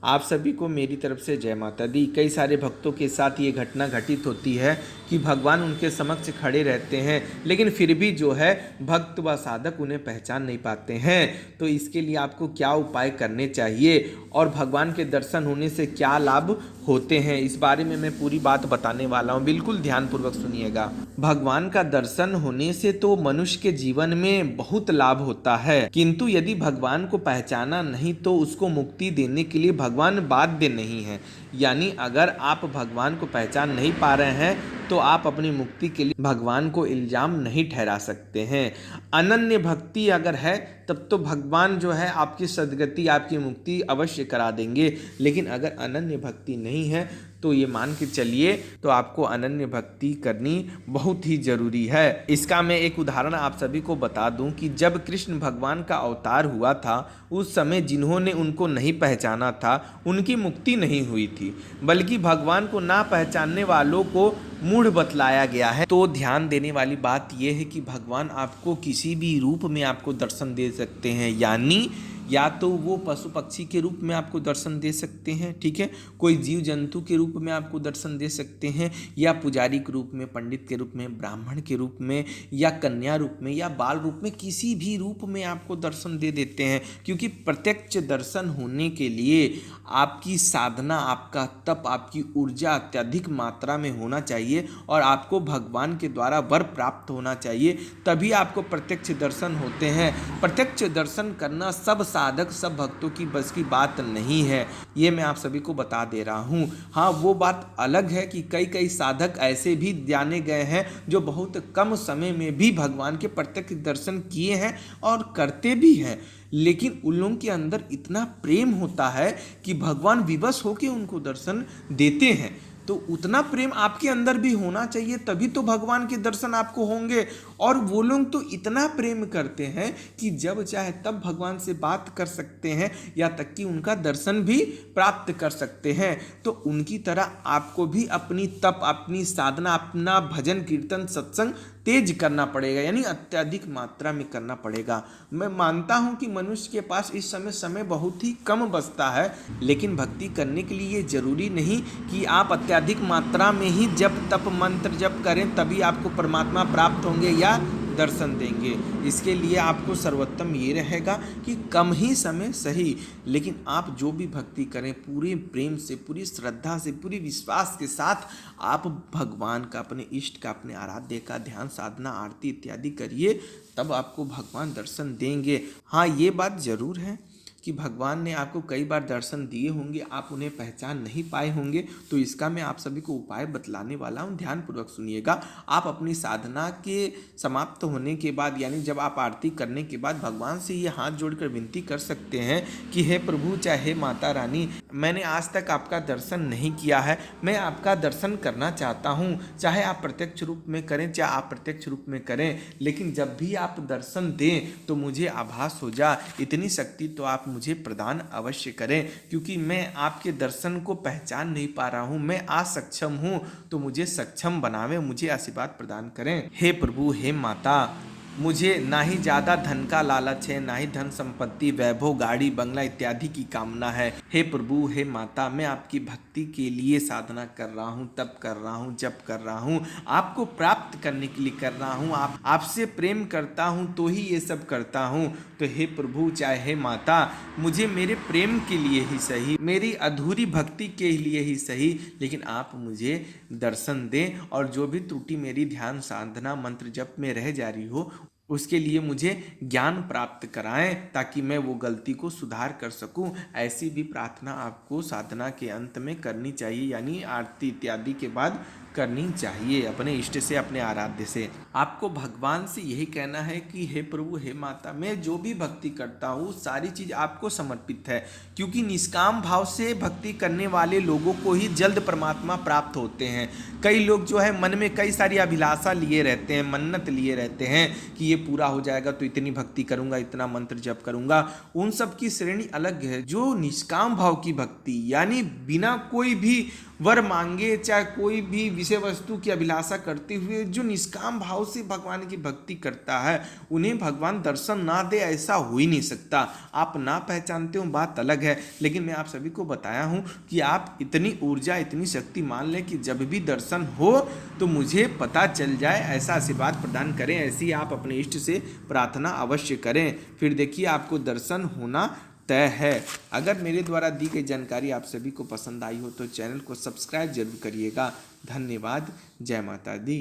आप सभी को मेरी तरफ से जय माता दी। कई सारे भक्तों के साथ ये घटना घटित होती है कि भगवान उनके समक्ष खड़े रहते हैं, लेकिन फिर भी जो है भक्त व साधक उन्हें पहचान नहीं पाते हैं। तो इसके लिए आपको क्या उपाय करने चाहिए और भगवान के दर्शन होने से क्या लाभ होते हैं, इस बारे में मैं पूरी बात बताने वाला हूँ। बिल्कुल ध्यानपूर्वक सुनिएगा। भगवान का दर्शन होने से तो मनुष्य के जीवन में बहुत लाभ होता है, किंतु यदि भगवान को पहचाना नहीं तो उसको मुक्ति देने के लिए भगवान बाध्य नहीं है। यानी अगर आप भगवान को पहचान नहीं पा रहे हैं तो आप अपनी मुक्ति के लिए भगवान को इल्जाम नहीं ठहरा सकते हैं। अनन्य भक्ति अगर है तब तो भगवान जो है आपकी सद्गति, आपकी मुक्ति अवश्य करा देंगे। लेकिन अगर अनन्य भक्ति नहीं है तो ये मान के चलिए तो आपको अनन्य भक्ति करनी बहुत ही जरूरी है। इसका मैं एक उदाहरण आप सभी को बता दूं कि जब कृष्ण भगवान का अवतार हुआ था उस समय जिन्होंने उनको नहीं पहचाना था उनकी मुक्ति नहीं हुई थी, बल्कि भगवान को ना पहचानने वालों को मूढ़ बतलाया गया है। तो ध्यान देने वाली बात यह है कि भगवान आपको किसी भी रूप में आपको दर्शन दे सकते हैं, यानी या तो वो पशु पक्षी के रूप में आपको दर्शन दे सकते हैं, ठीक है, कोई जीव जंतु के रूप में आपको दर्शन दे सकते हैं, या पुजारी के रूप में, पंडित के रूप में, ब्राह्मण के रूप में, या कन्या रूप में, या बाल रूप में, किसी भी रूप में आपको दर्शन दे देते हैं। क्योंकि प्रत्यक्ष दर्शन होने के लिए आपकी साधना, आपका तप, आपकी ऊर्जा अत्यधिक मात्रा में होना चाहिए और आपको भगवान के द्वारा वर प्राप्त होना चाहिए, तभी आपको प्रत्यक्ष दर्शन होते हैं। प्रत्यक्ष दर्शन करना सब साधक, सब भक्तों की बस की बात नहीं है, ये मैं आप सभी को बता दे रहा हूँ। हाँ, वो बात अलग है कि कई साधक ऐसे भी जाने गए हैं जो बहुत कम समय में भी भगवान के प्रत्यक्ष दर्शन किए हैं और करते भी हैं, लेकिन उन लोगों के अंदर इतना प्रेम होता है कि भगवान विवश होकर उनको दर्शन देते हैं। तो उतना प्रेम आपके अंदर भी होना चाहिए, तभी तो भगवान के दर्शन आपको होंगे। और वो लोग तो इतना प्रेम करते हैं कि जब चाहे तब भगवान से बात कर सकते हैं, या तक कि उनका दर्शन भी प्राप्त कर सकते हैं। तो उनकी तरह आपको भी अपनी तप, अपनी साधना, अपना भजन कीर्तन सत्संग तेज करना पड़ेगा, यानी अत्यधिक मात्रा में करना पड़ेगा। मैं मानता हूं कि मनुष्य के पास इस समय बहुत ही कम बचता है, लेकिन भक्ति करने के लिए ये जरूरी नहीं कि आप अत्यधिक मात्रा में ही जप तप मंत्र जप करें तभी आपको परमात्मा प्राप्त होंगे या दर्शन देंगे। इसके लिए आपको सर्वोत्तम ये रहेगा कि कम ही समय सही, लेकिन आप जो भी भक्ति करें पूरे प्रेम से, पूरी श्रद्धा से, पूरी विश्वास के साथ आप भगवान का, अपने इष्ट का, अपने आराध्य का ध्यान, साधना, आरती इत्यादि करिए, तब आपको भगवान दर्शन देंगे। हाँ, ये बात जरूर है कि भगवान ने आपको कई बार दर्शन दिए होंगे, आप उन्हें पहचान नहीं पाए होंगे, तो इसका मैं आप सभी को उपाय बतलाने वाला हूँ, ध्यानपूर्वक सुनिएगा। आप अपनी साधना के समाप्त होने के बाद, यानी जब आप आरती करने के बाद भगवान से ये हाथ जोड़कर विनती कर सकते हैं कि हे प्रभु, चाहे माता रानी, मैंने आज तक आपका दर्शन नहीं किया है, मैं आपका दर्शन करना चाहता हूँ। चाहे आप प्रत्यक्ष रूप में करें, चाहे आप प्रत्यक्ष रूप में करें, लेकिन जब भी आप दर्शन दें तो मुझे आभास हो जा, इतनी शक्ति तो आप मुझे प्रदान अवश्य करें, क्योंकि मैं आपके दर्शन को पहचान नहीं पा रहा हूं, मैं असक्षम हूं, तो मुझे सक्षम बनावे, मुझे आशीर्वाद प्रदान करें। हे प्रभु, हे माता, मुझे ना ही ज़्यादा धन का लालच है, ना ही धन संपत्ति, वैभव, गाड़ी, बंगला इत्यादि की कामना है। हे प्रभु, हे माता, मैं आपकी भक्ति के लिए साधना कर रहा हूँ, तप कर रहा हूँ, जप कर रहा हूँ, आपको प्राप्त करने के लिए कर रहा हूँ, आपसे प्रेम करता हूँ तो ही ये सब करता हूँ। तो हे प्रभु, चाहे हे माता, मुझे मेरे प्रेम के लिए ही सही, मेरी अधूरी भक्ति के लिए ही सही, लेकिन आप मुझे दर्शन दें, और जो भी त्रुटि मेरी ध्यान साधना मंत्र जप में रह जा रही हो उसके लिए मुझे ज्ञान प्राप्त कराएं, ताकि मैं वो गलती को सुधार कर सकूं। ऐसी भी प्रार्थना आपको साधना के अंत में करनी चाहिए, यानी आरती इत्यादि के बाद करनी चाहिए अपने इष्ट से, अपने आराध्य से। आपको भगवान से यही कहना है कि हे प्रभु, हे माता, मैं जो भी भक्ति करता हूँ सारी चीज़ आपको समर्पित है, क्योंकि निष्काम भाव से भक्ति करने वाले लोगों को ही जल्द परमात्मा प्राप्त होते हैं। कई लोग जो है मन में कई सारी अभिलाषा लिए रहते हैं, मन्नत लिए रहते हैं कि ये पूरा हो जाएगा तो इतनी भक्ति करूंगा, इतना मंत्र जप करूंगा। उन सब की श्रेणी अलग है। जो निष्काम भाव की भक्ति, यानी बिना कोई भी वर मांगे, चाहे कोई भी विषय वस्तु की अभिलाषा करते हुए जो निष्काम भाव से भगवान की भक्ति करता है, उन्हें भगवान दर्शन ना दे ऐसा हो ही नहीं सकता। आप ना पहचानते हो बात अलग है, लेकिन मैं आप सभी को बताया हूँ कि आप इतनी ऊर्जा, इतनी शक्ति मान लें कि जब भी दर्शन हो तो मुझे पता चल जाए, ऐसा आशीर्वाद प्रदान करें। ऐसी आप अपने इष्ट से प्रार्थना अवश्य करें, फिर देखिए आपको दर्शन होना तय है। अगर मेरे द्वारा दी गई जानकारी आप सभी को पसंद आई हो तो चैनल को सब्सक्राइब जरूर करिएगा। धन्यवाद। जय माता दी।